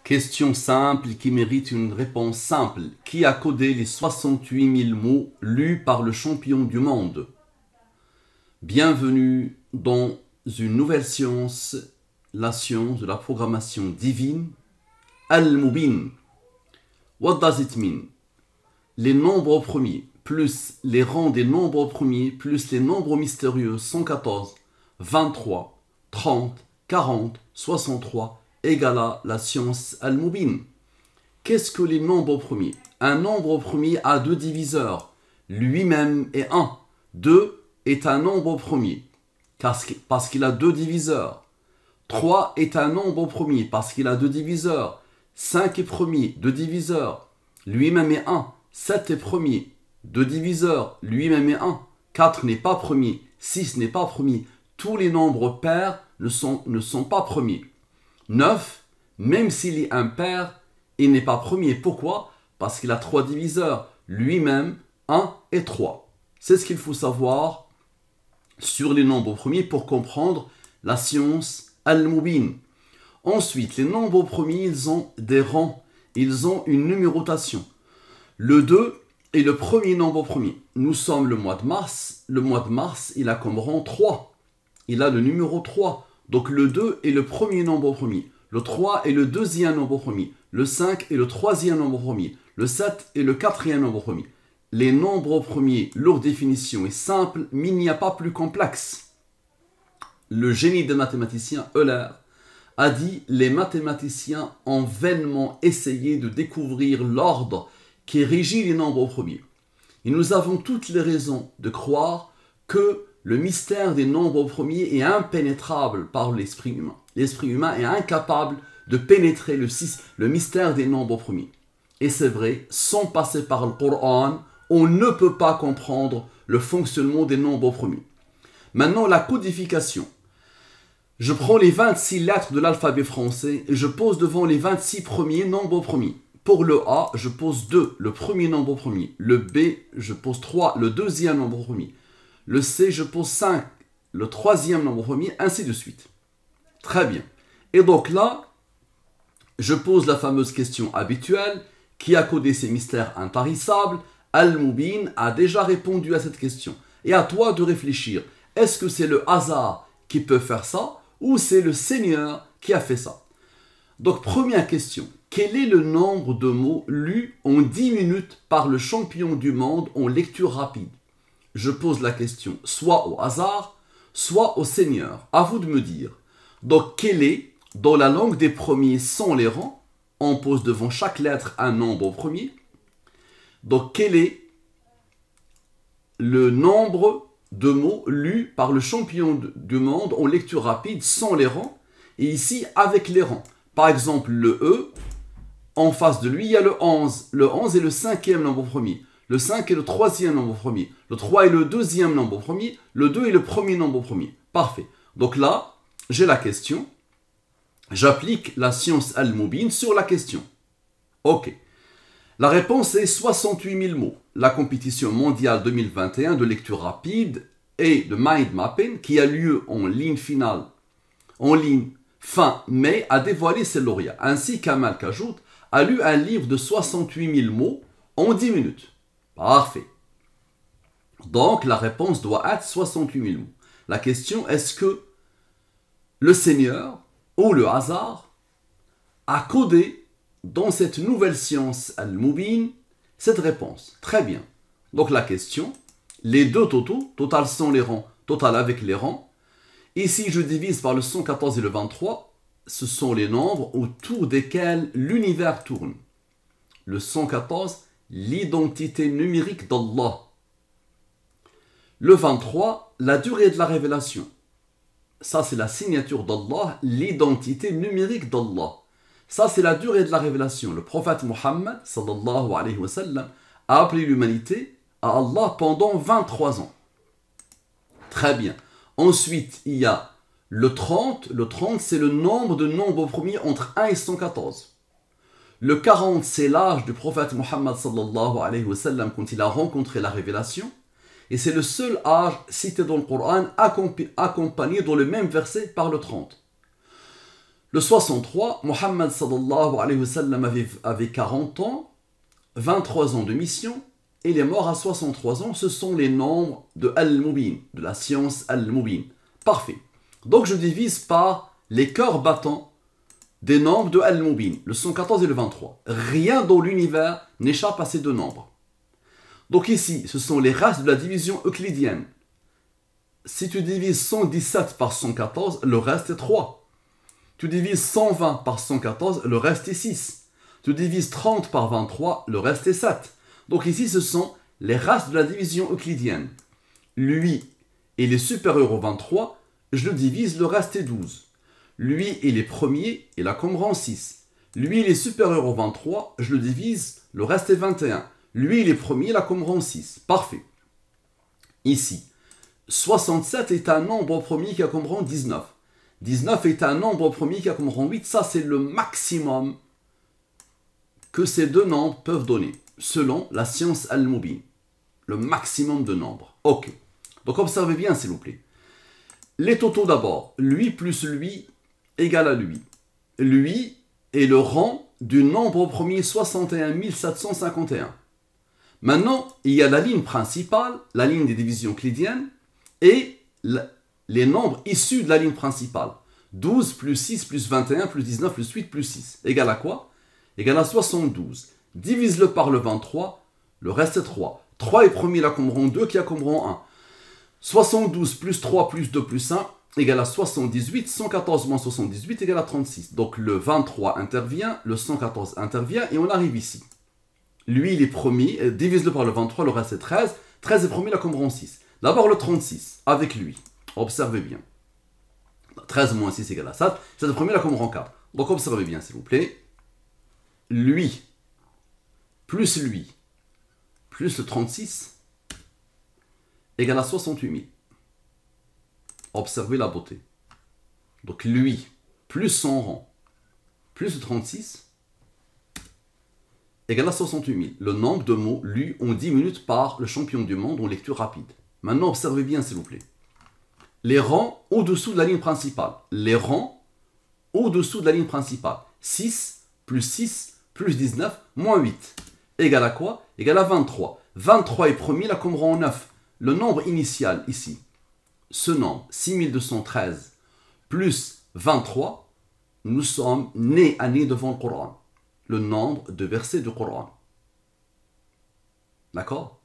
Question simple qui mérite une réponse simple. Qui a codé les 68 000 mots lus par le champion du monde? Bienvenue dans une nouvelle science, la science de la programmation divine, Al-Mubin. What does it mean? Les nombres premiers, plus les rangs des nombres premiers, plus les nombres mystérieux 114, 23, 30, 40, 63, égale à la science Al-Mubin. Qu'est-ce que les nombres premiers? Un nombre premier a deux diviseurs, lui-même est 1. 2 est un nombre premier, parce qu'il a deux diviseurs. 3 est un nombre premier, parce qu'il a deux diviseurs. 5 est premier, deux diviseurs, lui-même est 1. 7 est premier, deux diviseurs, lui-même est 1. 4 n'est pas premier, 6 n'est pas premier. Tous les nombres pairs ne sont pas premiers. 9, même s'il est impair, il n'est pas premier. Pourquoi? Parce qu'il a trois diviseurs, lui-même 1 et 3. C'est ce qu'il faut savoir sur les nombres premiers pour comprendre la science Al-Mubin. Ensuite, les nombres premiers, ils ont des rangs, ils ont une numérotation. Le 2 est le premier nombre premier. Nous sommes le mois de mars. Le mois de mars, il a comme rang 3. Il a le numéro 3. Donc le 2 est le premier nombre premier. Le 3 est le deuxième nombre premier. Le 5 est le troisième nombre premier. Le 7 est le quatrième nombre premier. Les nombres premiers, leur définition est simple, mais il n'y a pas plus complexe. Le génie des mathématiciens, Euler, a dit « Les mathématiciens ont vainement essayé de découvrir l'ordre qui régit les nombres premiers. Et nous avons toutes les raisons de croire que le mystère des nombres premiers est impénétrable par l'esprit humain. L'esprit humain est incapable de pénétrer le mystère des nombres premiers. Et c'est vrai, sans passer par le Coran, on ne peut pas comprendre le fonctionnement des nombres premiers. Maintenant, la codification. Je prends les 26 lettres de l'alphabet français et je pose devant les 26 premiers nombres premiers. Pour le A, je pose 2, le premier nombre premier. Le B, je pose 3, le deuxième nombre premier. Le C, je pose 5, le troisième nombre premier, ainsi de suite. Très bien. Et donc là, je pose la fameuse question habituelle, qui a codé ces mystères intarissables? Al-Mubin a déjà répondu à cette question. Et à toi de réfléchir. Est-ce que c'est le hasard qui peut faire ça, ou c'est le Seigneur qui a fait ça? Donc première question. Quel est le nombre de mots lus en 10 minutes par le champion du monde en lecture rapide? Je pose la question soit au hasard, soit au Seigneur. À vous de me dire. Donc, quel est, dans la langue des premiers sans les rangs, on pose devant chaque lettre un nombre premier. Donc, quel est le nombre de mots lus par le champion du monde en lecture rapide sans les rangs? Et ici, avec les rangs. Par exemple, le E, en face de lui, il y a le 11. Le 11 est le cinquième nombre premier. Le 5 est le troisième nombre premier. Le 3 est le deuxième nombre premier. Le 2 est le premier nombre premier. Parfait. Donc là, j'ai la question. J'applique la science Al-Mubin sur la question. Ok. La réponse est 68 000 mots. La compétition mondiale 2021 de lecture rapide et de mind mapping qui a lieu en ligne finale, en ligne fin mai, a dévoilé ses lauréats. Ainsi, Kamal Kajout a lu un livre de 68 000 mots en 10 minutes. Parfait. Donc, la réponse doit être 68 000 mots. La question, est-ce que le Seigneur ou le hasard a codé dans cette nouvelle science Al-Mubin cette réponse? Très bien. Donc, la question, les deux totaux, total sans les rangs, total avec les rangs. Ici, je divise par le 114 et le 23. Ce sont les nombres autour desquels l'univers tourne. Le 114, l'identité numérique d'Allah. Le 23, la durée de la révélation. Ça, c'est la signature d'Allah, l'identité numérique d'Allah. Ça, c'est la durée de la révélation. Le prophète Mohammed, sallallahu alayhi wa sallam, a appelé l'humanité à Allah pendant 23 ans. Très bien. Ensuite, il y a le 30. Le 30, c'est le nombre de nombres premiers entre 1 et 114. Le 40, c'est l'âge du prophète Mohammed sallallahu alayhi wa sallam quand il a rencontré la révélation. Et c'est le seul âge cité dans le Coran accompagné dans le même verset par le 30. Le 63, Mohammed sallallahu alayhi wa sallam avait 40 ans, 23 ans de mission, et il est mort à 63 ans. Ce sont les nombres de Al-Mubin, de la science Al-Mubin. Parfait. Donc je divise par les cœurs battants des nombres de Al-Mubin, le 114 et le 23. Rien dans l'univers n'échappe à ces deux nombres. Donc ici, ce sont les races de la division euclidienne. Si tu divises 117 par 114, le reste est 3. Tu divises 120 par 114, le reste est 6. Tu divises 30 par 23, le reste est 7. Donc ici, ce sont les races de la division euclidienne. Lui, il est supérieur au 23, je le divise, le reste est 12. Lui, il est premier, il a comme rang 6. Lui, il est supérieur au 23, je le divise, le reste est 21. Lui, il est premier, il a comme rang 6. Parfait. Ici, 67 est un nombre premier qui a comme rang 19. 19 est un nombre premier qui a comme rang 8. Ça, c'est le maximum que ces deux nombres peuvent donner, selon la science Al-Mubin. Le maximum de nombres. Ok. Donc, observez bien, s'il vous plaît. Les totaux d'abord. Lui plus lui égale à lui. Lui est le rang du nombre premier 61 751. Maintenant, il y a la ligne principale, la ligne des divisions euclidiennes, et les nombres issus de la ligne principale. 12 plus 6 plus 21 plus 19 plus 8 plus 6. Égale à quoi? Égale à 72. Divise-le par le 23, le reste est 3. 3 est premier, il a comme rang 2, qui a comme rang 1. 72 plus 3 plus 2 plus 1 égale à 78. 114 moins 78 égale à 36. Donc le 23 intervient, le 114 intervient, et on arrive ici. Lui, il est premier, divise-le par le 23, le reste est 13. 13 est premier, il a comme rang 6. D'abord le 36, avec lui. Observez bien. 13 moins 6 égale à 7. 7 est premier, il a comme rang 4. Donc observez bien, s'il vous plaît. Lui, plus le 36, égale à 68 000. Observez la beauté. Donc lui, plus son rang, plus le 36, égale à 68 000. Le nombre de mots lus en 10 minutes par le champion du monde en lecture rapide. Maintenant, observez bien, s'il vous plaît. Les rangs au-dessous de la ligne principale. Les rangs au-dessous de la ligne principale. 6 plus 19 moins 8. Égale à quoi? Égale à 23. 23 est premier, là comme rang 9. Le nombre initial ici, ce nombre, 6213 plus 23, nous sommes nés à nez devant le Coran. Le nombre de versets du Coran. D'accord?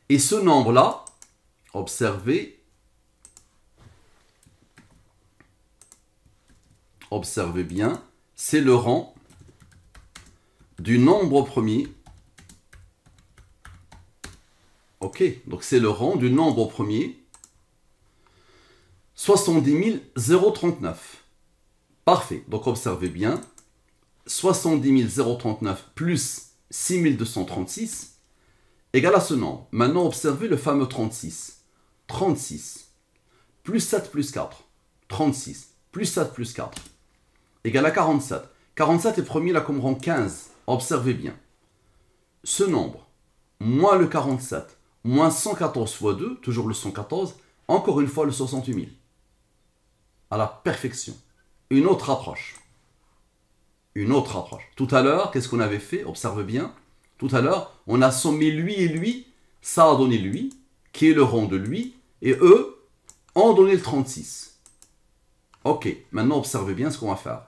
Et ce nombre-là, observez bien, c'est le rang du nombre premier. Ok, donc c'est le rang du nombre premier. 70 039. Parfait, donc observez bien. 70 039 plus 6236 égale à ce nombre. Maintenant, observez le fameux 36. 36 plus 7 plus 4. 36 plus 7 plus 4 égale à 47. 47 est premier, là comme rang 15. Observez bien. Ce nombre, moins le 47, moins 114 fois 2, toujours le 114, encore une fois le 68 000. À la perfection. Une autre approche. Une autre approche. Tout à l'heure, qu'est-ce qu'on avait fait? Observe bien. Tout à l'heure, on a sommé lui et lui. Ça a donné lui, qui est le rang de lui. Et eux ont donné le 36. Ok, maintenant observez bien ce qu'on va faire.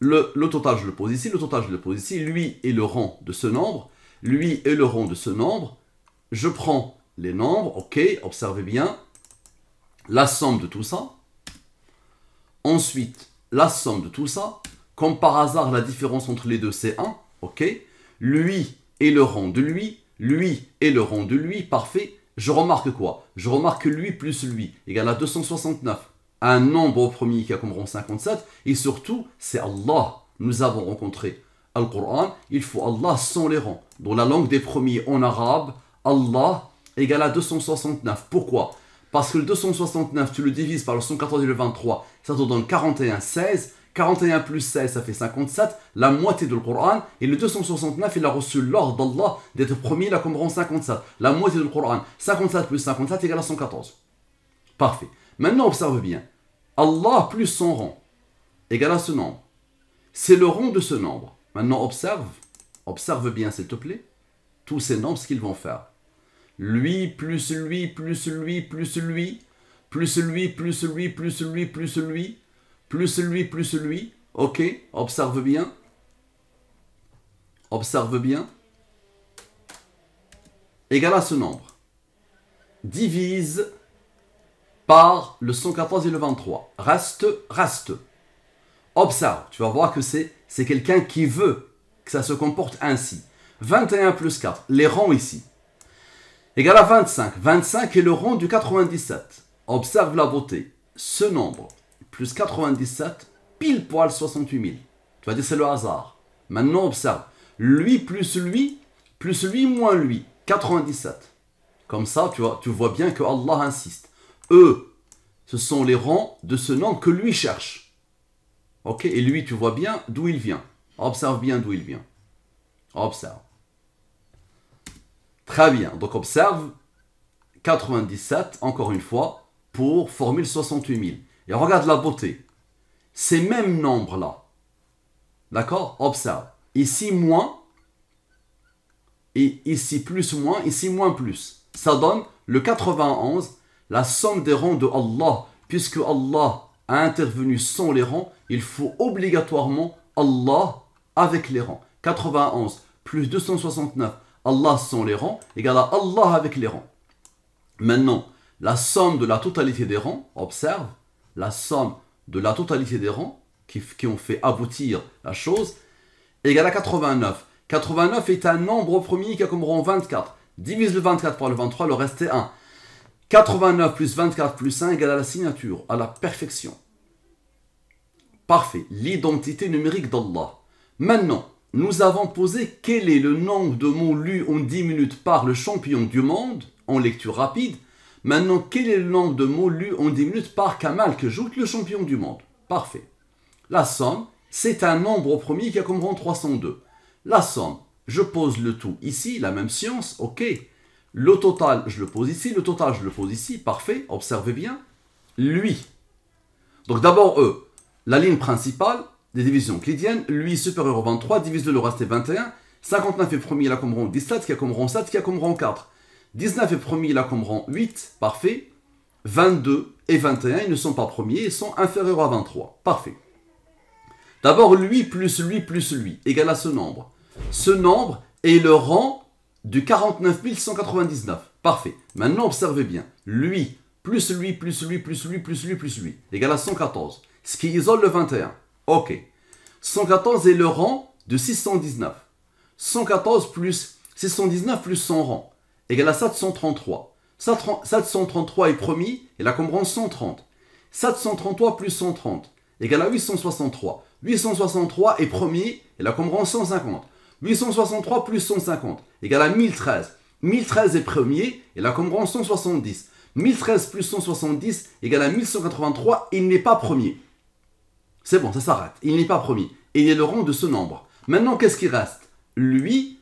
Le total, je le pose ici. Le total, je le pose ici. Lui est le rang de ce nombre. Lui est le rang de ce nombre. Je prends les nombres. Ok, observez bien. La somme de tout ça. Ensuite, la somme de tout ça. Comme par hasard, la différence entre les deux, c'est 1. Ok. Lui est le rang de lui. Lui est le rang de lui. Parfait. Je remarque quoi? Je remarque que lui plus lui égale à 269. Un nombre au premier qui a comme rang 57. Et surtout, c'est Allah. Nous avons rencontré Al-Qur'an. Il faut Allah sans les rangs. Dans la langue des premiers en arabe, Allah égale à 269. Pourquoi? Parce que le 269, tu le divises par le 114 et le 23, ça te donne 41, 16. 41 plus 16, ça fait 57, la moitié du Coran. Et le 269, il a reçu l'ordre d'Allah d'être premier, là comme rang 57. La moitié du Coran. 57 plus 57 égale à 114. Parfait. Maintenant, observe bien. Allah plus son rang égale à ce nombre. C'est le rang de ce nombre. Maintenant, observe bien s'il te plaît, tous ces nombres, ce qu'ils vont faire. Lui, plus lui, plus lui, plus lui, plus lui, plus lui, plus lui, plus lui, plus lui, plus lui. Ok, observe bien. Observe bien. Égale à ce nombre. Divise par le 114 et le 23. Reste. Observe, tu vas voir que c'est quelqu'un qui veut que ça se comporte ainsi. 21 plus 4, les rangs ici. Égale à 25. 25 est le rang du 97. Observe la beauté. Ce nombre, plus 97, pile poil 68 000. Tu vas dire c'est le hasard. Maintenant observe. Lui, plus lui, moins lui. 97. Comme ça, tu vois bien que Allah insiste. Eux, ce sont les rangs de ce nombre que lui cherche. Ok? Et lui, tu vois bien d'où il vient. Observe bien d'où il vient. Observe. Très bien. Donc observe 97, encore une fois, pour former le 68 000. Et regarde la beauté. Ces mêmes nombres-là. D'accord? Observe. Ici, moins. Et ici, plus, moins. Ici, moins, plus. Ça donne le 91, la somme des rangs de Allah. Puisque Allah a intervenu sans les rangs, il faut obligatoirement Allah avec les rangs. 91 plus 269, Allah sans les rangs, égale à Allah avec les rangs. Maintenant, la somme de la totalité des rangs, observe, la somme de la totalité des rangs qui ont fait aboutir la chose, égale à 89. 89 est un nombre premier qui a comme rang 24. Divise le 24 par le 23, le reste est 1. 89 plus 24 plus 1 égale à la signature, à la perfection. Parfait, l'identité numérique d'Allah. Maintenant, nous avons posé quel est le nombre de mots lus en 10 minutes par le champion du monde, en lecture rapide. Maintenant, quel est le nombre de mots lus en 10 minutes par Kamal Kejout, le champion du monde? Parfait. La somme, c'est un nombre premier qui a comme rang 302. La somme, je pose le tout ici, la même science, ok. Le total, je le pose ici, le total, je le pose ici, parfait, observez bien. Lui. Donc d'abord, eux, la ligne principale des divisions euclidiennes, lui supérieur au 23, divise le reste est 21. 59 est premier, il a comme rang 17, qui a comme rang 7, qui a comme rang 4. 19 est premier, il a comme rang 8, parfait. 22 et 21, ils ne sont pas premiers, ils sont inférieurs à 23, parfait. D'abord, lui, égale à ce nombre. Ce nombre est le rang du 49 199. Parfait. Maintenant, observez bien. Lui, plus lui, égale à 114. Ce qui isole le 21. Ok. 114 est le rang de 619. 114 plus 619 plus 100 rangs, égale à 733. 733 est premier, il a comme rang 130. 733 plus 130, égale à 863. 863 est premier, il a comme rang 150. 863 plus 150, égale à 1013. 1013 est premier, il a comme rang 170. 1013 plus 170, égale à 1183, il n'est pas premier. C'est bon, ça s'arrête. Il n'est pas premier. Et il est le rang de ce nombre. Maintenant, qu'est-ce qui reste? Lui.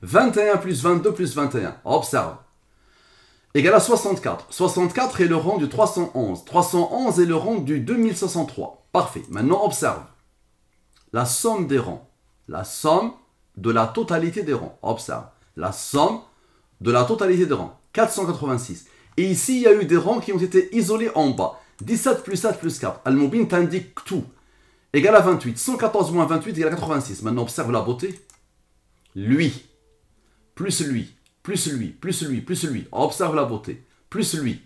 21 plus 22 plus 21. Observe. Égale à 64. 64 est le rang du 311. 311 est le rang du 2063. Parfait. Maintenant, observe. La somme des rangs. La somme de la totalité des rangs. Observe. La somme de la totalité des rangs. 486. Et ici, il y a eu des rangs qui ont été isolés en bas. 17 plus 7 plus 4. Al-Mubin t'indique tout. Égale à 28. 114 moins 28 égale à 86. Maintenant, observe la beauté. Lui. Plus lui. Observe la beauté. Plus lui.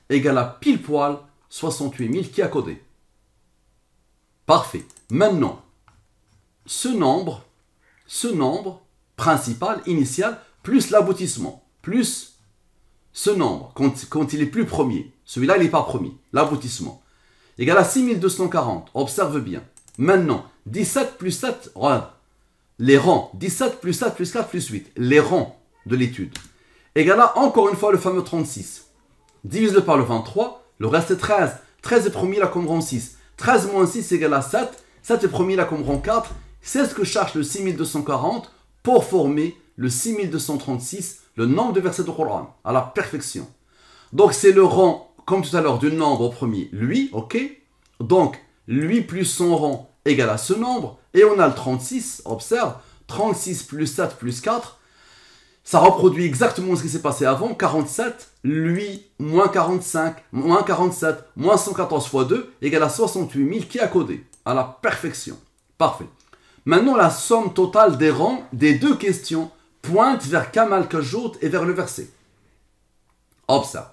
Égale à pile poil 68 000 qui a codé. Parfait. Maintenant, ce nombre principal, initial, plus l'aboutissement, plus ce nombre, quand il est plus premier, celui-là il n'est pas premier, l'aboutissement, égale à 6240, observe bien. Maintenant, 17 plus 7, regarde, les rangs, 17 plus 7 plus 4 plus 8, les rangs de l'étude, égale à encore une fois le fameux 36. Divise-le par le 23, le reste est 13. 13 est premier, il a comme rang 6. 13 moins 6 égale à 7. 7 est premier, il a comme rang 4. C'est ce que cherche le 6240 pour former le 6236, le nombre de versets du Coran, à la perfection. Donc c'est le rang comme tout à l'heure, du nombre au premier, lui, ok? Donc, lui plus son rang égale à ce nombre. Et on a le 36, observe, 36 plus 7 plus 4. Ça reproduit exactement ce qui s'est passé avant. 47, lui, moins 45, moins 47, moins 114 fois 2 égale à 68 000 qui a codé. À la perfection. Parfait. Maintenant, la somme totale des rangs des deux questions pointe vers Kamal Kajout et vers le verset. Observe.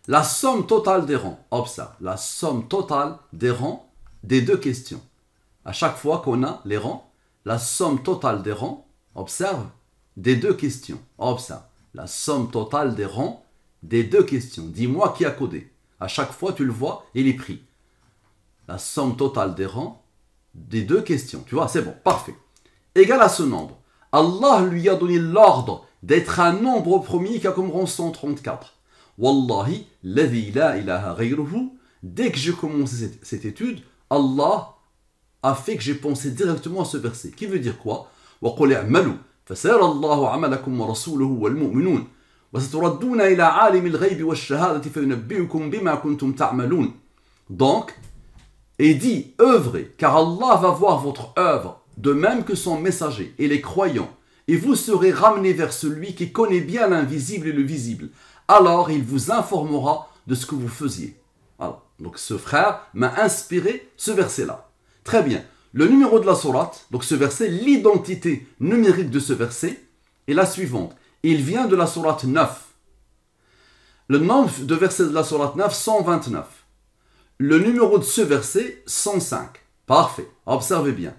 La somme totale des rangs. Observe. La somme totale des rangs des deux questions. À chaque fois qu'on a les rangs, la somme totale des rangs, observe, des deux questions. Observe. La somme totale des rangs des deux questions. Dis-moi qui a codé. À chaque fois, tu le vois, il est pris. La somme totale des rangs des deux questions. Tu vois, c'est bon, parfait. Égal à ce nombre. Allah lui a donné l'ordre d'être un nombre premier qui a comme rang 134. Wallahi, ladhi la ilaha ghayruhu. Dès que j'ai commencé cette étude, Allah a fait que j'ai pensé directement à ce verset. Qui veut dire quoi? وَقُلْ اعْمَلُوا فَسَيَرَ اللَّهُ عَمَلَكُمْ وَرَسُولُهُ وَالْمُؤْمِنُونَ وَسَتُرَدُّونَ إِلَى عَالِمِ الْغَيْبِ وَالشَّهَادَةِ فَيُنَبِّئُكُم بِمَا كُنتُمْ تَعْمَلُونَ. Donc, et dit, œuvrez, car Allah va voir votre œuvre, de même que son messager et les croyants, et vous serez ramenés vers celui qui connaît bien l'invisible et le visible. Alors il vous informera de ce que vous faisiez. Voilà. Donc ce frère m'a inspiré ce verset-là. Très bien. Le numéro de la sourate, donc ce verset, l'identité numérique de ce verset est la suivante. Il vient de la sourate 9. Le nombre de versets de la sourate 9, 129. Le numéro de ce verset, 105. Parfait. Observez bien.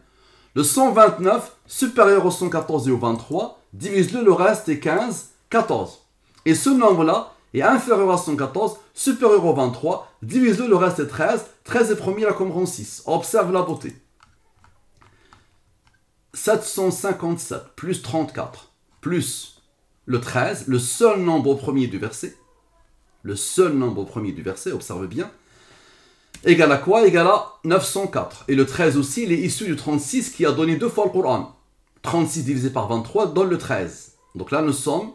Le 129, supérieur au 114 et au 23, divise-le, le reste est 15, 14. Et ce nombre-là est inférieur à 114, supérieur au 23, divise-le, le reste est 13. 13 est premier, là comme rang 6. Observe la beauté. 757 plus 34 plus le 13, le seul nombre au premier du verset. Le seul nombre au premier du verset, observe bien. Égal à quoi? Égal à 904. Et le 13 aussi, il est issu du 36 qui a donné deux fois le Coran. 36 divisé par 23 donne le 13. Donc là, nous sommes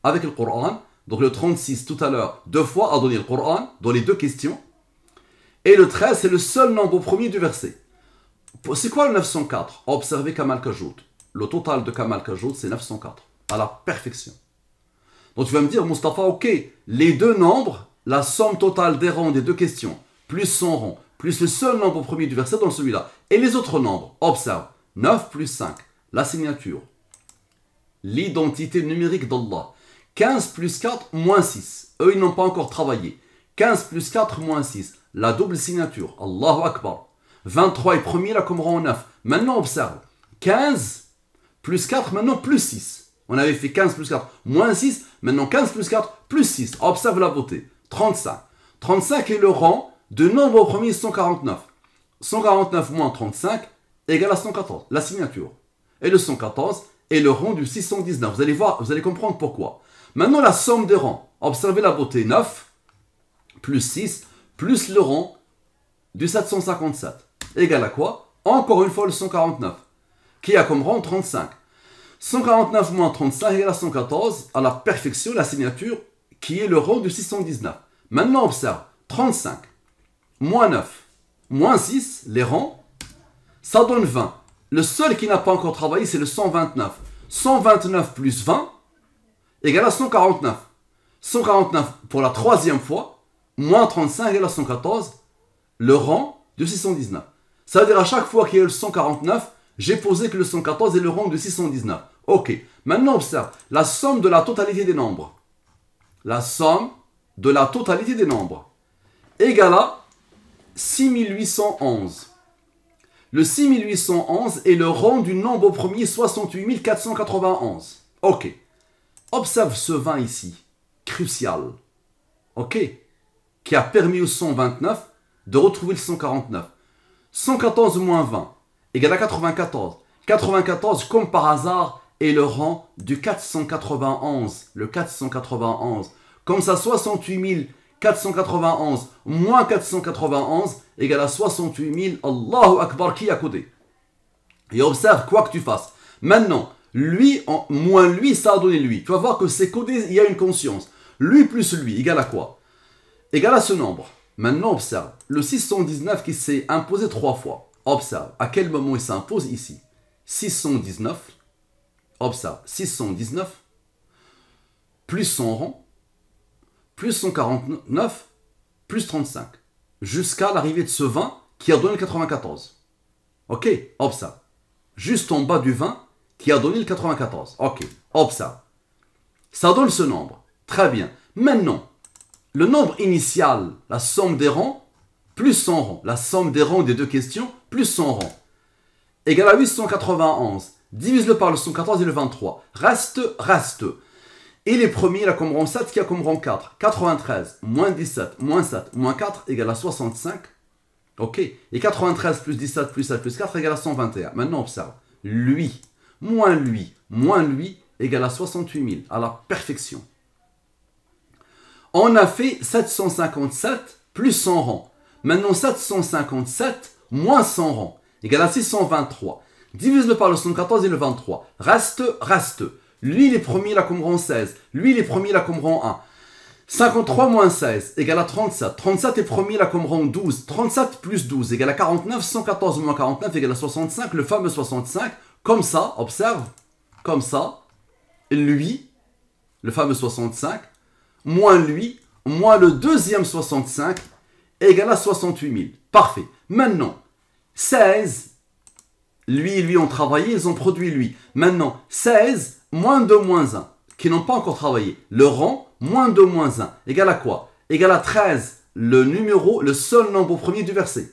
avec le Coran. Donc le 36 tout à l'heure, deux fois a donné le Coran dans les deux questions. Et le 13, c'est le seul nombre au premier du verset. C'est quoi le 904? Observez Kamal Kajout. Le total de Kamal Kajout, c'est 904. À la perfection. Donc tu vas me dire, Mustapha, ok, les deux nombres, la somme totale des rangs des deux questions, plus son rang, plus le seul nombre au premier du verset dans celui-là. Et les autres nombres, observe, 9 plus 5, la signature, l'identité numérique d'Allah. 15 plus 4, moins 6. Eux, ils n'ont pas encore travaillé. 15 plus 4, moins 6. La double signature. Allahu Akbar. 23 est premier, là, comme rang 9. Maintenant, observe. 15 plus 4, maintenant plus 6. On avait fait 15 plus 4, moins 6. Maintenant, 15 plus 4, plus 6. Observe la beauté. 35. 35 est le rang de nombre au premier 149. 149 moins 35 égale à 114. La signature. Et le 114 est le rang du 619. Vous allez voir, vous allez comprendre pourquoi. Maintenant, la somme des rangs. Observez la beauté. 9 plus 6 plus le rang du 757. Égale à quoi? Encore une fois le 149. Qui a comme rang 35. 149 moins 35 égale à 114. À la perfection, la signature qui est le rang du 619. Maintenant, observe. 35 moins 9 moins 6, les rangs, ça donne 20. Le seul qui n'a pas encore travaillé, c'est le 129. 129 plus 20 égale à 149. 149 pour la troisième fois, moins 35 égale à 114, le rang de 619. Ça veut dire à chaque fois qu'il y a le 149, j'ai posé que le 114 est le rang de 619. Ok, maintenant observe, la somme de la totalité des nombres. La somme de la totalité des nombres égale à 6811. Le 6811 est le rang du nombre au premier 68 491. Ok. Observe ce 20 ici. Crucial. Ok. Qui a permis au 129 de retrouver le 149. 114 moins 20 égale à 94. 94, comme par hasard, est le rang du 491. Le 491. Comme ça, 68 491 moins 491 égale à 68 000. Allahu Akbar, qui a codé. Et observe quoi que tu fasses. Maintenant, lui, moins lui, ça a donné lui. Tu vas voir que c'est codé, il y a une conscience. Lui plus lui, égale à quoi? égale à ce nombre. Maintenant, observe. Le 619 qui s'est imposé 3 fois. Observe. À quel moment il s'impose ici? 619. Observe. 619 plus son rang, plus 149, plus 35. Jusqu'à l'arrivée de ce 20 qui a donné le 94. Ok, observe. Juste en bas du 20 qui a donné le 94. Ok, observe. Ça donne ce nombre. Très bien. Maintenant, le nombre initial, la somme des rangs, plus son rang, la somme des rangs des deux questions, plus son rang, égale à 891. Divise-le par le 114 et le 23. Reste. Et les premiers, il a comme rang 7 qui a comme rang 4. 93, moins 17, moins 7, moins 4 égale à 65. Ok. Et 93 plus 17 plus 7 plus 4 égale à 121. Maintenant, observe. Lui, moins lui égale à 68 000. À la perfection. On a fait 757 plus 100 rangs. Maintenant, 757 moins 100 rangs égale à 623. Divise-le par le 114 et le 23. Reste. Lui, les premiers, il a comme rang 16. Lui, les premiers, il a comme rang 1. 53 moins 16 égale à 37. 37 est premier, il a comme rang 12. 37 plus 12 égale à 49. 114 moins 49 égale à 65. Le fameux 65. Comme ça, observe. Comme ça. Lui, le fameux 65. Moins lui, moins le deuxième 65. Égale à 68 000. Parfait. Maintenant, 16. Lui et lui ont travaillé, ils ont produit lui. Maintenant, 16 moins 2 moins 1, qui n'ont pas encore travaillé. Le rang, moins 2 moins 1, égale à quoi? Égale à 13, le seul nombre au premier du verset,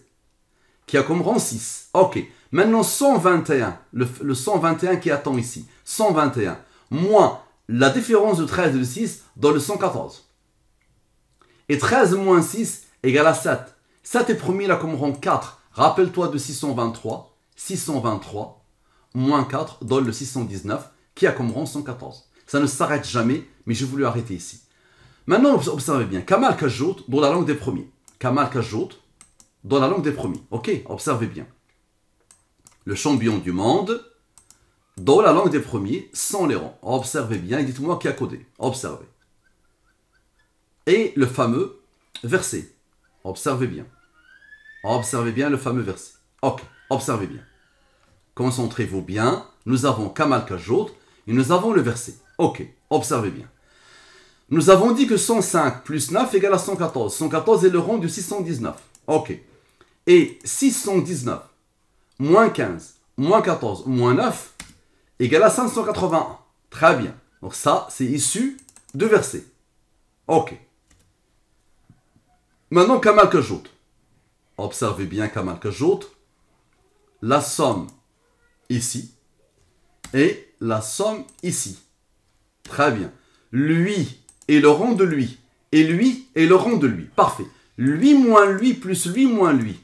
qui a comme rang 6. Ok. Maintenant, 121, le 121 qui attend ici. 121, moins la différence de 13 et de 6 dans le 114. Et 13 moins 6 égale à 7. 7 est premier, là comme rang 4. Rappelle-toi de 623. 623 moins 4 donne le 619 qui a comme rang 114. Ça ne s'arrête jamais, mais j'ai voulu arrêter ici. Maintenant, observez bien. Kamal Kajout dans la langue des premiers. Kamal Kajout dans la langue des premiers. Ok, observez bien. Le champion du monde dans la langue des premiers sans les rangs. Observez bien et dites-moi qui a codé. Observez. Et le fameux verset. Observez bien. Observez bien le fameux verset. Ok, observez bien. Concentrez-vous bien. Nous avons Kamal Kajout et nous avons le verset. Ok, observez bien. Nous avons dit que 105 plus 9 égale à 114. 114 est le rang du 619. Ok. Et 619 moins 15 moins 14 moins 9 égale à 581. Très bien. Donc ça, c'est issu de verset. Ok. Maintenant, Kamal Kajout. Observez bien Kamal Kajout. La somme ici et la somme ici. Très bien. Lui et le rang de lui. Et lui et le rang de lui. Parfait. Lui moins lui plus lui moins lui.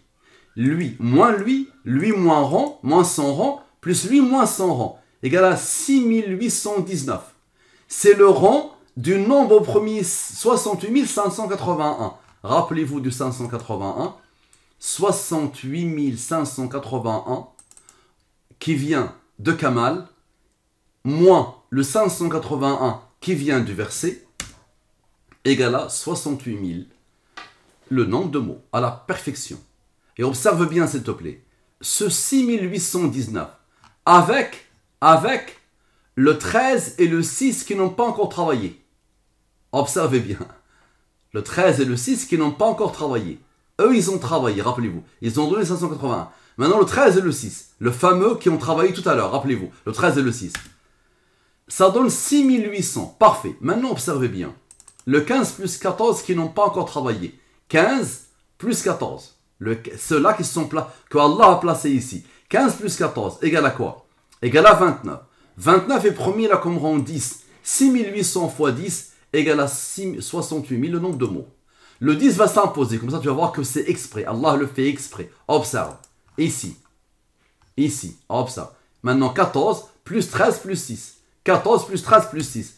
Lui moins lui moins rang, moins son rang, plus lui moins son rang. Égale à 6819. C'est le rang du nombre premier 68 581. Rappelez-vous du 581. 68 581 qui vient de Kamal, moins le 581 qui vient du verset, égale à 68 000, le nombre de mots, à la perfection. Et observe bien, s'il te plaît, ce 6819, avec le 13 et le 6 qui n'ont pas encore travaillé. Observez bien, le 13 et le 6 qui n'ont pas encore travaillé. Eux, ils ont travaillé, rappelez-vous. Ils ont donné 581. Maintenant, le 13 et le 6, le fameux qui ont travaillé tout à l'heure, rappelez-vous, le 13 et le 6. Ça donne 6800. Parfait. Maintenant, observez bien. Le 15 plus 14 qui n'ont pas encore travaillé. 15 plus 14. Ceux-là qui sont que Allah a placé ici. 15 plus 14 égale à quoi? Égale à 29. 29 est premier là comme rang 10. 6800 fois 10 égale à 68 000, le nombre de mots. Le 10 va s'imposer. Comme ça, tu vas voir que c'est exprès. Allah le fait exprès. Observe. Ici. Ici. Observe. Maintenant, 14 plus 13 plus 6. 14 plus 13 plus 6.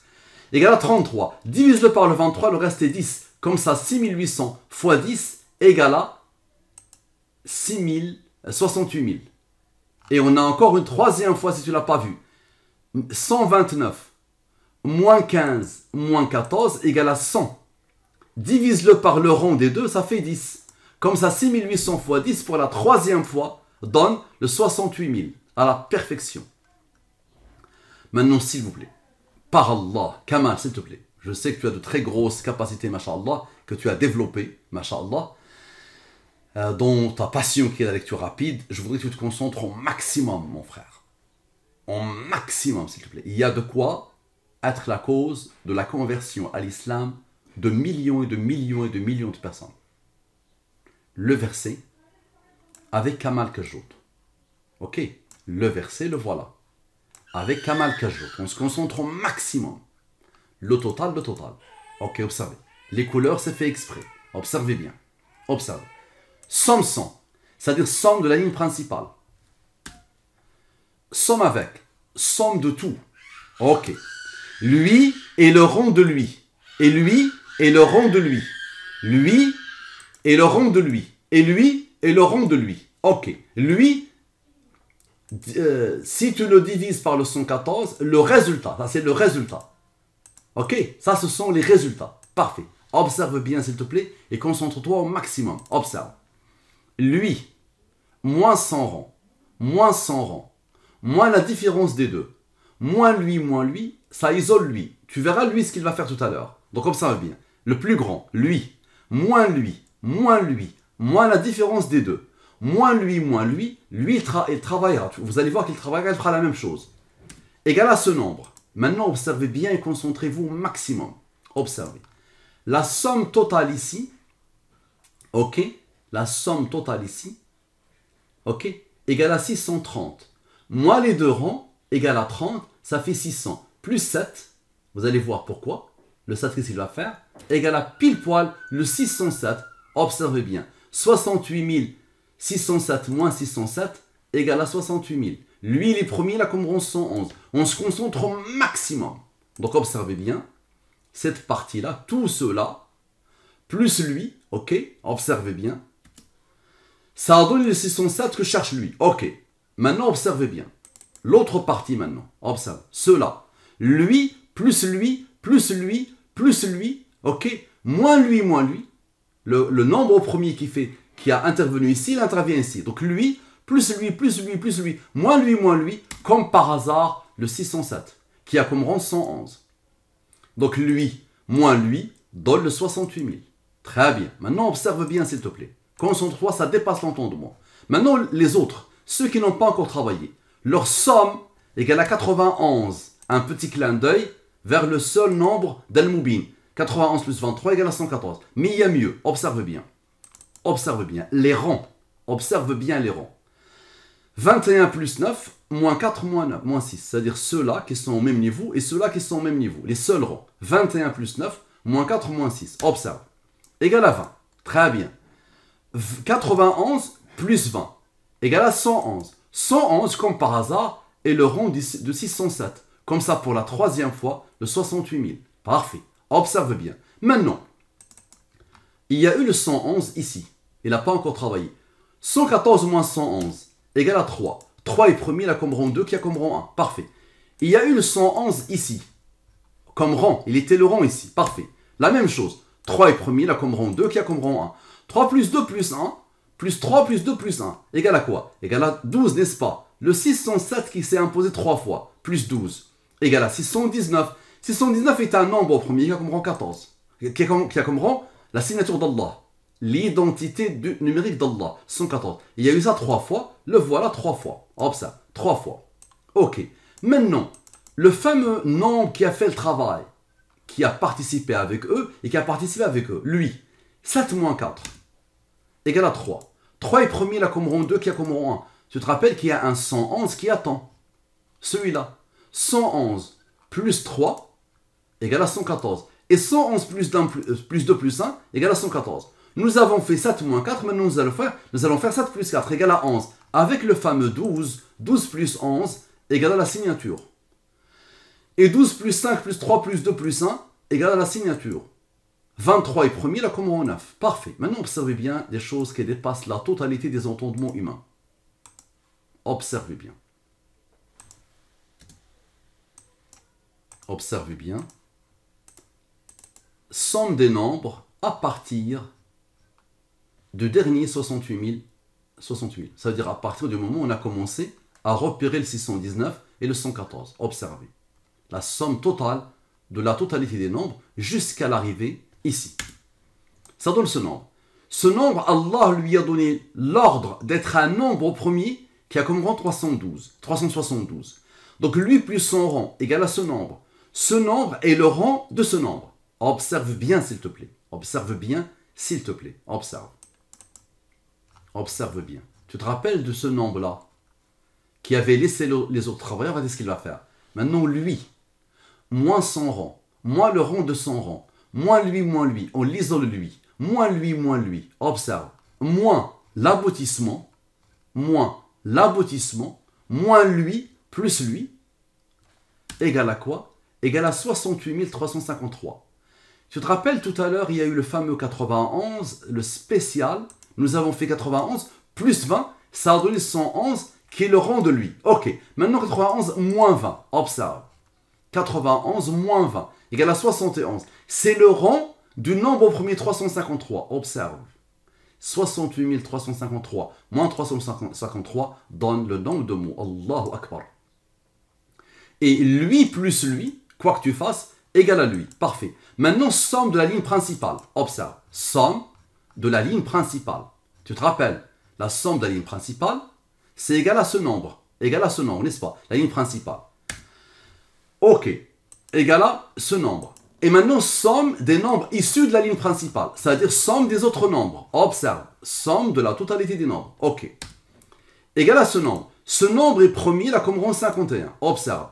Égale à 33. Divise-le par le 23, le reste est 10. Comme ça, 6800 fois 10 égale à 68 000. Et on a encore une troisième fois si tu ne l'as pas vu. 129 moins 15 moins 14 égale à 100. divise-le par le rond des deux, ça fait 10. Comme ça, 6800 fois 10 pour la troisième fois donne le 68 000 à la perfection. Maintenant, s'il vous plaît, par Allah, Kamal, s'il te plaît, je sais que tu as de très grosses capacités, masha'Allah, que tu as développées, masha'Allah, dont ta passion qui est la lecture rapide, je voudrais que tu te concentres au maximum, mon frère. Au maximum, s'il te plaît. Il y a de quoi être la cause de la conversion à l'islam de millions et de millions et de millions de personnes. Le verset avec Kamal Kajout. Ok, le verset, le voilà. Avec Kamal Kajout. On se concentre au maximum. Le total, le total. Ok, observez. Les couleurs, c'est fait exprès. Observez bien. Observez. Somme 100, c'est-à-dire somme de la ligne principale. Somme avec, somme de tout. Ok. Lui et le rond de lui. Et lui et le rond de lui. Lui et le rond de lui. Et lui et le rond de lui. Ok. Lui, si tu le divises par le 114, le résultat, ça c'est le résultat. Ok. Ça, ce sont les résultats. Parfait. Observe bien, s'il te plaît, et concentre-toi au maximum. Observe. Lui, moins 100 rangs, moins 100 rangs, moins la différence des deux, moins lui, ça isole lui. Tu verras lui ce qu'il va faire tout à l'heure. Donc observe bien. Le plus grand, lui, moins la différence des deux, moins lui, il travaillera. Vous allez voir qu'il travaillera, il fera la même chose. Égal à ce nombre. Maintenant, observez bien et concentrez-vous au maximum. Observez. La somme totale ici, ok, la somme totale ici, ok, égale à 630. Moins les deux rangs, égale à 30, ça fait 600. Plus 7, vous allez voir pourquoi. Le 7, qu'est-ce qu'il va faire? Égale à pile poil le 607. Observez bien. 68 607 moins 607 égale à 68 000. Lui, il est premier, il a comme rang 111. On se concentre au maximum. Donc observez bien. Cette partie-là, tout cela, plus lui, ok, observez bien. Ça a donné le 607 que cherche lui. Ok. Maintenant, observez bien. L'autre partie maintenant. Observe. Cela. Lui, plus lui, ok. Moins lui. Le nombre premier qui a intervenu ici, il intervient ici. Donc lui, plus lui. Moins lui. Comme par hasard, le 607. Qui a comme rang 111. Donc lui, moins lui, donne le 68 000. Très bien. Maintenant, observe bien, s'il te plaît. Concentre-toi, ça dépasse l'entendement. Maintenant, les autres, ceux qui n'ont pas encore travaillé, leur somme égale à 91. Un petit clin d'œil vers le seul nombre d'Al-Mubin. 91 plus 23 égale à 114. Mais il y a mieux. Observe bien. Observe bien. Les rangs. Observe bien les rangs. 21 plus 9, moins 4, moins 9, moins 6. C'est-à-dire ceux-là qui sont au même niveau et ceux-là qui sont au même niveau. Les seuls rangs. 21 plus 9, moins 4, moins 6. Observe. Égale à 20. Très bien. 91 plus 20 égale à 111. 111, comme par hasard, est le rang de 607. Comme ça, pour la troisième fois, le 68 000. Parfait. Observe bien. Maintenant, il y a eu le 111 ici. Il n'a pas encore travaillé. 114 moins 111 égale à 3. 3 est premier, il a comme rang 2, qui a comme rang 1. Parfait. Il y a eu le 111 ici. Comme rang. Il était le rang ici. Parfait. La même chose. 3 est premier, il a comme rang 2, qui a comme rang 1. 3 plus 2 plus 1, plus 3 plus 2 plus 1, égale à quoi? Égale à 12, n'est-ce pas? Le 607 qui s'est imposé 3 fois, plus 12, égale à 619. 619 est un nombre au premier qui a comme rang 14. Qui a comme rang la signature d'Allah. L'identité numérique d'Allah. 114. Il y a eu ça 3 fois, le voilà 3 fois. Observe, 3 fois. Ok. Maintenant, le fameux nombre qui a fait le travail, qui a participé avec eux et qui a participé avec eux, lui, 7 moins 4. Égale à 3. 3 est premier, il a comme rang 2, qui a comme rang 1. Tu te rappelles qu'il y a un 111 qui attend. Celui-là. 111 plus 3 égale à 114. Et 111 plus 2 plus 1 égale à 114. Nous avons fait 7 moins 4, maintenant nous allons faire 7 plus 4 égale à 11. Avec le fameux 12, 12 plus 11 égale à la signature. Et 12 plus 5 plus 3 plus 2 plus 1 égale à la signature. 23 est premier, là comme rang 9. Parfait. Maintenant, observez bien des choses qui dépassent la totalité des entendements humains. Observez bien. Observez bien. Somme des nombres à partir du dernier 68 000. Ça veut dire à partir du moment où on a commencé à repérer le 619 et le 114. Observez. La somme totale de la totalité des nombres jusqu'à l'arrivée ici. Ça donne ce nombre. Ce nombre, Allah lui a donné l'ordre d'être un nombre premier qui a comme rang 372. Donc lui plus son rang égale à ce nombre. Ce nombre est le rang de ce nombre. Observe bien s'il te plaît. Observe bien s'il te plaît. Observe. Observe bien. Tu te rappelles de ce nombre-là qui avait laissé les autres travailleurs? Regardez ce qu'il va faire. Maintenant lui, moins son rang, moins le rang de son rang, moins lui, on l'isole lui, moins lui. Observe. Moins l'aboutissement, moins lui, plus lui, égale à quoi? Égale à 68 353. Tu te rappelles tout à l'heure, il y a eu le fameux 91, le spécial. Nous avons fait 91 plus 20, ça a donné 111 qui est le rang de lui. Ok, maintenant 91 moins 20, observe. 91 moins 20 égale à 71. C'est le rang du nombre au premier 353, observe. 68 353 moins 353 donne le nombre de mots. Allahu Akbar. Et lui plus lui, quoi que tu fasses, égale à lui. Parfait. Maintenant, somme de la ligne principale. Observe. Somme de la ligne principale. Tu te rappelles, la somme de la ligne principale, c'est égal à ce nombre. Égal à ce nombre, n'est-ce pas? La ligne principale. Ok. Égal à ce nombre. Et maintenant, somme des nombres issus de la ligne principale. C'est-à-dire somme des autres nombres. Observe. Somme de la totalité des nombres. Ok. Égal à ce nombre. Ce nombre est premier, il a comme rang 51. Observe.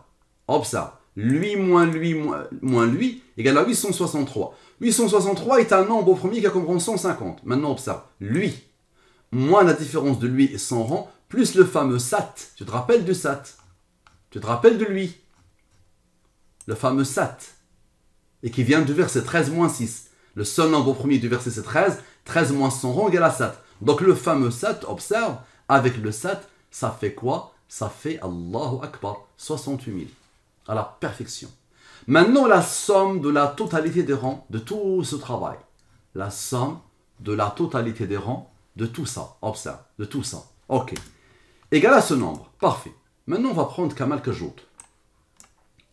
Observe. Lui moins lui égale à 863. 863 est un nombre au premier qui a comme rang 150. Maintenant, observe. Lui, moins la différence de lui et son rang, plus le fameux sat. Tu te rappelles du sat? Tu te rappelles de lui? Le fameux sat. Et qui vient du verset 13 moins 6. Le seul nombre au premier du verset c'est 13. 13 moins son rang égale à sat. Donc le fameux sat, observe, avec le sat, ça fait quoi? Ça fait Allahu Akbar, 68 000. À la perfection. Maintenant, la somme de la totalité des rangs de tout ce travail. La somme de la totalité des rangs de tout ça. Observe, de tout ça. Ok. Égal à ce nombre. Parfait. Maintenant, on va prendre Kamal Kajout.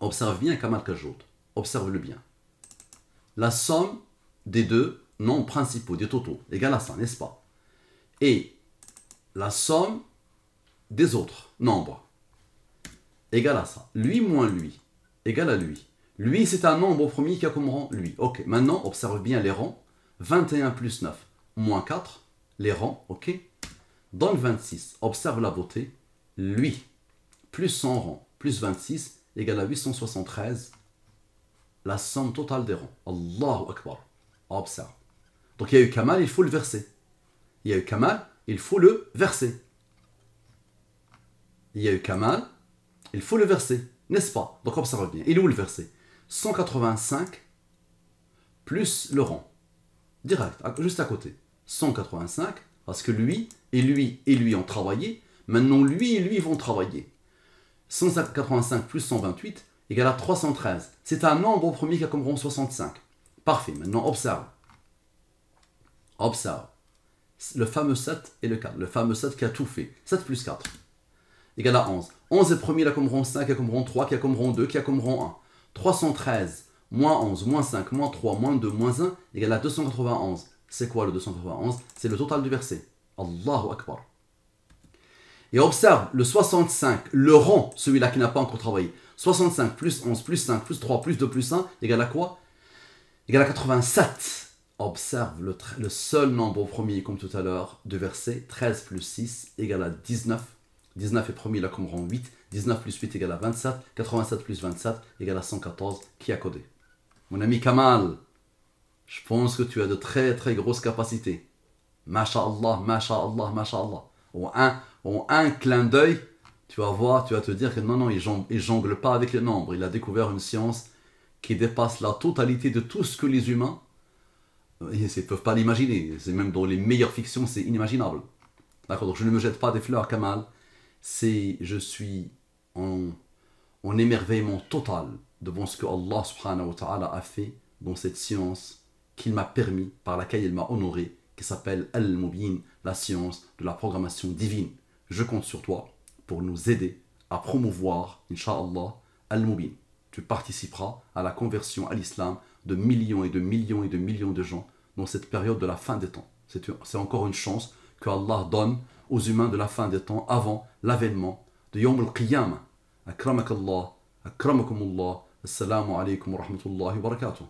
Observe bien Kamal Kajout. Observe-le bien. La somme des deux nombres principaux, des totaux, égale à ça, n'est-ce pas? Et la somme des autres nombres, égale à ça. Lui moins lui, égale à lui. Lui, c'est un nombre au premier qui a comme rang lui. Ok, maintenant, observe bien les rangs. 21 plus 9, moins 4, les rangs, ok. Dans le 26, observe la beauté. Lui, plus son rang, plus 26, égale à 873. La somme totale des rangs. Allahu Akbar. Observe. Donc il y a eu Kamal, il faut le verser. Il y a eu Kamal, il faut le verser. Il y a eu Kamal, il faut le verser. N'est-ce pas? Donc observe bien. Il est où le verset? 185 plus le rang. Direct, juste à côté. 185, parce que lui et lui ont travaillé. Maintenant, lui et lui vont travailler. 185 plus 128 égale à 313. C'est un nombre au premier qui a comme rang 65. Parfait. Maintenant, observe. Observe. Le fameux 7 et le 4. Le fameux 7 qui a tout fait. 7 plus 4 égale à 11. 11 est premier, qui a comme rang 5, qui a comme rang 3, qui a comme rang 2, qui a comme rang 1. 313, moins 11, moins 5, moins 3, moins 2, moins 1, égale à 291. C'est quoi le 291? C'est le total du verset. Allahu Akbar. Et observe le 65, le rang, celui-là qui n'a pas encore travaillé. 65 plus 11 plus 5 plus 3 plus 2 plus 1 égale à quoi? Égale à 87. Observe le seul nombre au premier, comme tout à l'heure, du verset. 13 plus 6 égale à 19. 19 est premier, là comme rang 8. 19 plus 8 égale à 27. 87 plus 27 égale à 114. Qui a codé? Mon ami Kamal, je pense que tu as de très très grosses capacités. Masha'Allah, Masha'Allah, Masha'Allah. En un clin d'œil, tu vas voir, tu vas te dire que non, il jongle pas avec les nombres. Il a découvert une science qui dépasse la totalité de tout ce que les humains ne peuvent pas l'imaginer. C'est même dans les meilleures fictions, c'est inimaginable. D'accord, donc je ne me jette pas des fleurs, Kamal. Je suis en émerveillement total devant ce que Allah subhanahu wa ta'ala a fait dans cette science qu'il m'a permis, par laquelle il m'a honoré, qui s'appelle Al-Mubin, la science de la programmation divine. Je compte sur toi pour nous aider à promouvoir, Inch'Allah, Al-Mubin. Tu participeras à la conversion à l'islam de millions et de millions et de millions de gens dans cette période de la fin des temps. C'est encore une chance que Allah donne aux humains de la fin des temps avant l'avènement de Yawm al-Qiyamah. Akramakallah, akramakumullah, assalamu alaikum wa rahmatullahi wa barakatuh.